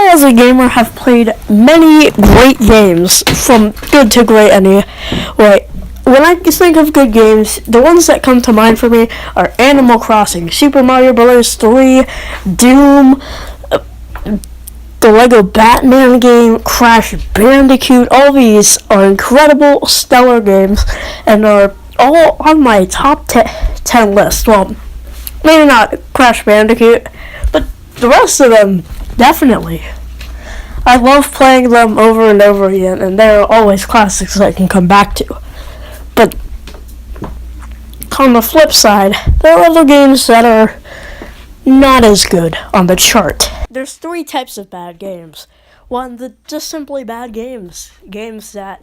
as a gamer have played many great games, from good to great anyway. When I think of good games, the ones that come to mind for me are Animal Crossing, Super Mario Bros. 3, Doom, the Lego Batman game, Crash Bandicoot. All these are incredible, stellar games and are all on my top 10 list. Well, maybe not Crash Bandicoot, but the rest of them, definitely. I love playing them over and over again, and they're always classics that I can come back to. But on the flip side, there are other games that are not as good on the chart. There's 3 types of bad games. One, just simply bad games. Games that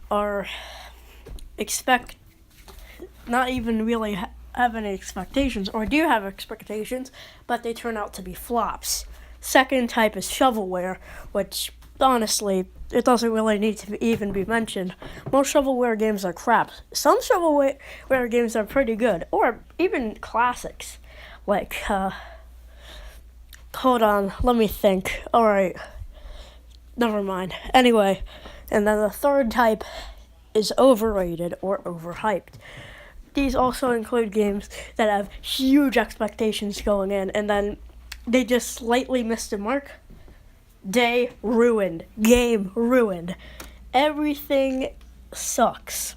are not even really have any expectations, or do have expectations, but they turn out to be flops. Second type is shovelware, which honestly, it doesn't really need to even be mentioned. Most shovelware games are crap. Some shovelware games are pretty good, or even classics. Like, hold on, let me think. Alright, never mind. Anyway, and then the third type is overrated or overhyped. These also include games that have huge expectations going in, and then they just slightly missed the mark. Day ruined. Game ruined. Everything sucks.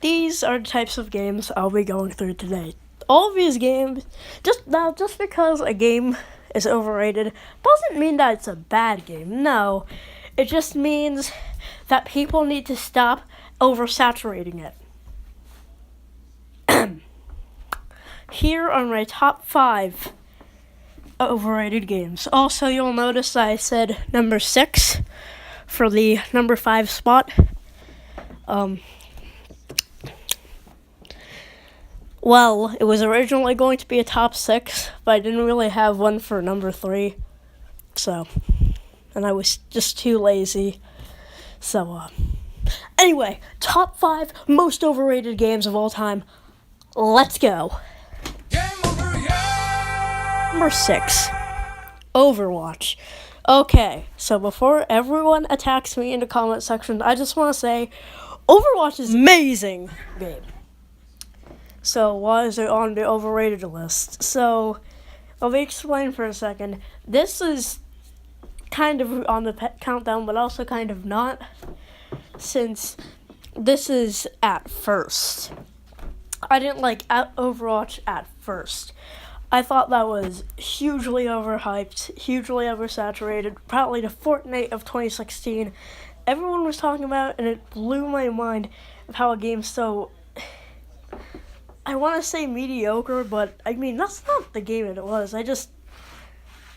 These are the types of games I'll be going through today. All of these games, just because a game is overrated doesn't mean that it's a bad game. No, it just means that people need to stop oversaturating it. Here are my top 5 overrated games. Also, you'll notice I said number 6 for the number 5 spot. Well, it was originally going to be a top 6, but I didn't really have one for number 3. And I was just too lazy. Anyway, top 5 most overrated games of all time. Let's go. Number 6, Overwatch. Okay, so before everyone attacks me in the comment section, I just want to say, Overwatch is an amazing game. So why is it on the overrated list? So, let me explain for a second. This is kind of on the countdown, but also kind of not, since this is at first. I didn't like Overwatch at first. I thought that was hugely overhyped, hugely oversaturated, probably the Fortnite of 2016. Everyone was talking about it, and it blew my mind of how a game's so, I want to say mediocre, but I mean, that's not the game that it was. I just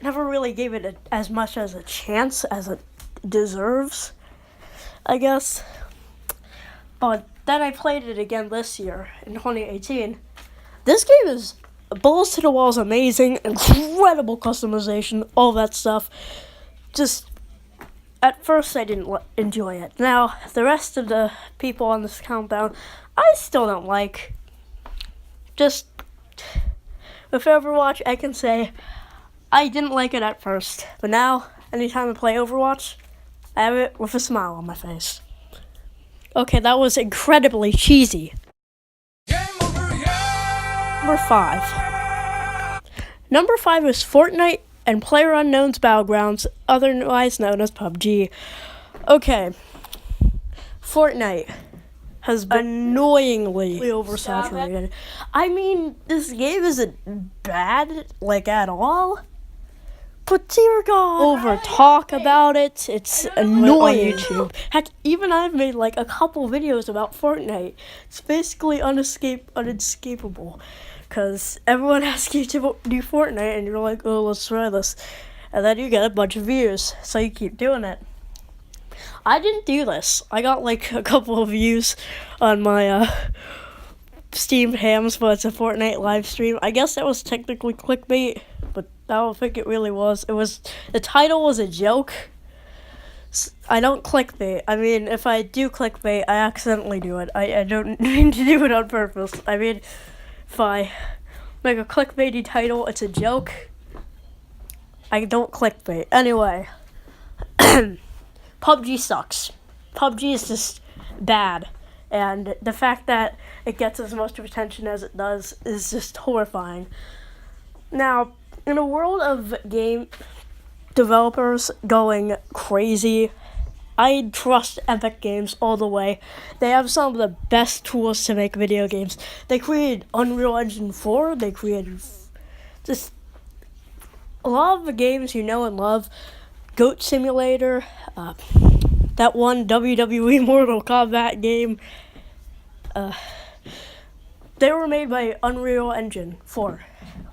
never really gave it as much as a chance as it deserves, I guess. But then I played it again this year, in 2018. This game is balls to the walls, amazing, incredible customization, all that stuff. Just, at first I didn't enjoy it. Now, the rest of the people on this countdown, I still don't like. Just, with Overwatch, I can say I didn't like it at first. But now, anytime I play Overwatch, I have it with a smile on my face. Okay, that was incredibly cheesy. Number 5. Number 5 is Fortnite and PlayerUnknown's Battlegrounds, otherwise known as PUBG. Okay, Fortnite has been annoyingly oversaturated. I mean, this game isn't bad, at all. But dear God, talk about it. It's annoying. On YouTube. Heck, even I've made a couple videos about Fortnite. It's basically unescapable. Because everyone asks you to do Fortnite, and you're like, oh, let's try this. And then you get a bunch of views, so you keep doing it. I didn't do this. I got a couple of views on my Steam hams, but it's a Fortnite live stream. I guess that was technically clickbait, but I don't think it really was. The title was a joke. I don't clickbait. I mean, if I do clickbait, I accidentally do it. I don't mean to do it on purpose. I mean, if I make a clickbaity title, it's a joke. I don't clickbait. Anyway, PUBG sucks. PUBG is just bad. And the fact that it gets as much attention as it does is just horrifying. Now, in a world of game developers going crazy, I trust Epic Games all the way. They have some of the best tools to make video games. They created Unreal Engine 4. They created just a lot of the games you know and love. Goat Simulator, that one WWE Mortal Kombat game. They were made by Unreal Engine 4,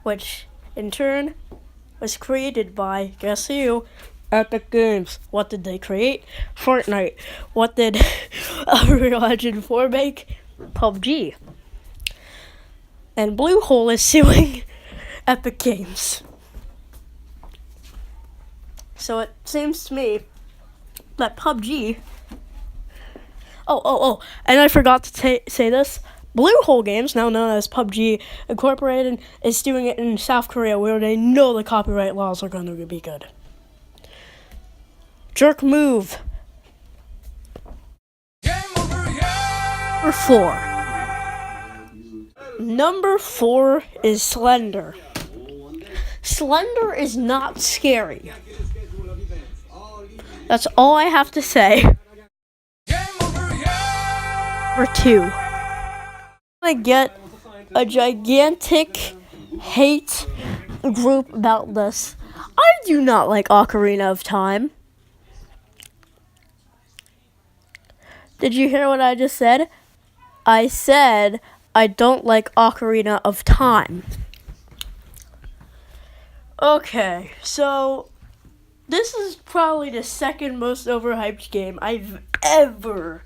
which in turn was created by, guess who? Epic Games. What did they create? Fortnite. What did Unreal Engine 4 make? PUBG. And Bluehole is suing Epic Games. So it seems to me that PUBG... Oh, and I forgot to say this. Bluehole Games, now known as PUBG Incorporated, is doing it in South Korea where they know the copyright laws are going to be good. Jerk move. Number 4. Number 4 is Slender. Slender is not scary. That's all I have to say. Number 2. I get a gigantic hate group about this. I do not like Ocarina of Time. Did you hear what I just said? I said I don't like Ocarina of Time. Okay, so this is probably the second most overhyped game I've ever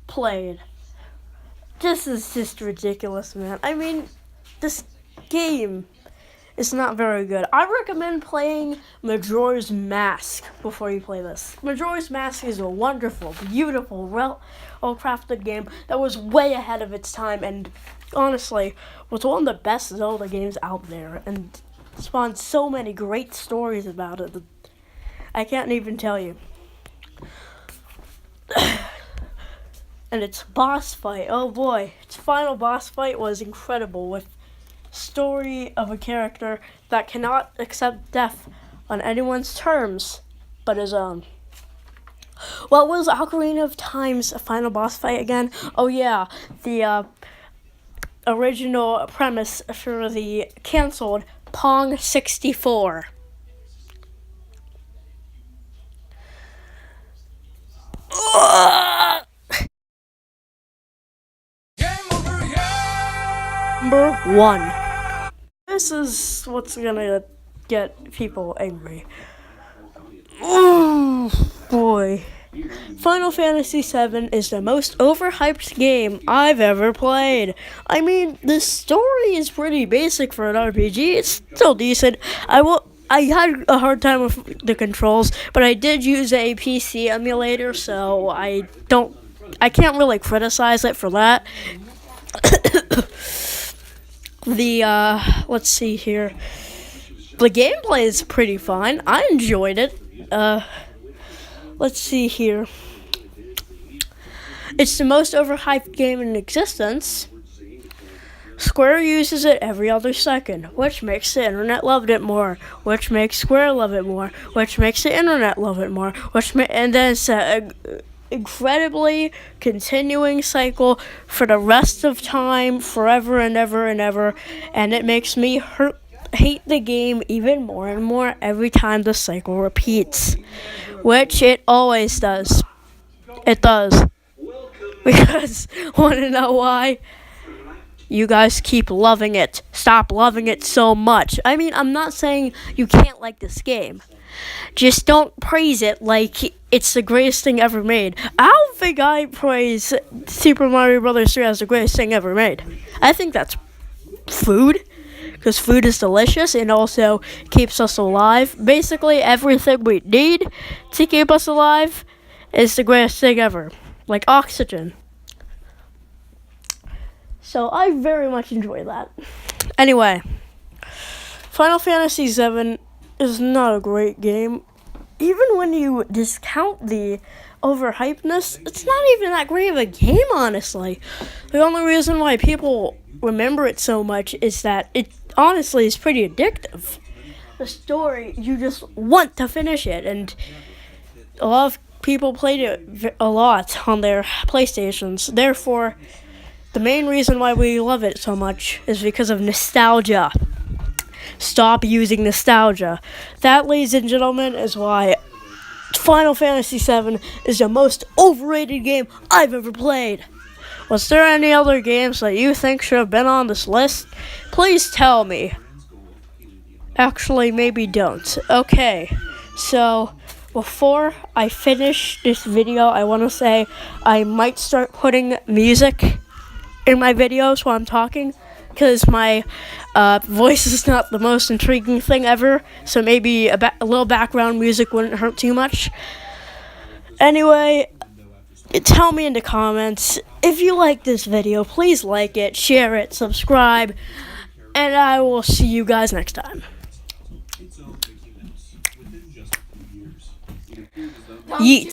played. This is just ridiculous, man. I mean, this game is not very good. I recommend playing Majora's Mask before you play this. Majora's Mask is a wonderful, beautiful, well-crafted game that was way ahead of its time and honestly was one of the best Zelda games out there and spawned so many great stories about it that I can't even tell you. And its boss fight, oh boy, its final boss fight was incredible with story of a character that cannot accept death on anyone's terms but his own. What was Ocarina of Time's final boss fight again? Oh yeah, the original premise for the canceled Pong 64. Number 1. This is what's gonna get people angry. Oh boy. Final Fantasy VII is the most overhyped game I've ever played. I mean, the story is pretty basic for an RPG. It's still decent. I had a hard time with the controls, but I did use a PC emulator, so I can't really criticize it for that. Let's see here. The gameplay is pretty fine. I enjoyed it. Let's see here. It's the most overhyped game in existence. Square uses it every other second, which makes the internet love it more, which makes Square love it more, which makes the internet love it more, and then it's an incredibly continuing cycle for the rest of time, forever and ever and ever, and it makes me hate the game even more and more every time the cycle repeats, which it always does. It does. Because, want to know why? You guys keep loving it. Stop loving it so much. I mean, I'm not saying you can't like this game. Just don't praise it like it's the greatest thing ever made. I don't think I praise Super Mario Bros. 3 as the greatest thing ever made. I think that's food, because food is delicious and also keeps us alive. Basically, everything we need to keep us alive is the greatest thing ever. Like oxygen. So I very much enjoy that. Anyway, Final Fantasy VII is not a great game. Even when you discount the overhypedness, it's not even that great of a game, honestly. The only reason why people remember it so much is that it honestly is pretty addictive. The story, you just want to finish it, and a lot of people played it a lot on their PlayStations. Therefore, the main reason why we love it so much is because of nostalgia. Stop using nostalgia. That, ladies and gentlemen, is why Final Fantasy VII is the most overrated game I've ever played. Was there any other games that you think should have been on this list? Please tell me. Actually, maybe don't. Okay, so before I finish this video, I want to say I might start putting music in my videos while I'm talking, because my voice is not the most intriguing thing ever, so maybe a little background music wouldn't hurt too much. Anyway, tell me in the comments if you like this video. Please like it, share it, subscribe, and I will see you guys next time. Yeet.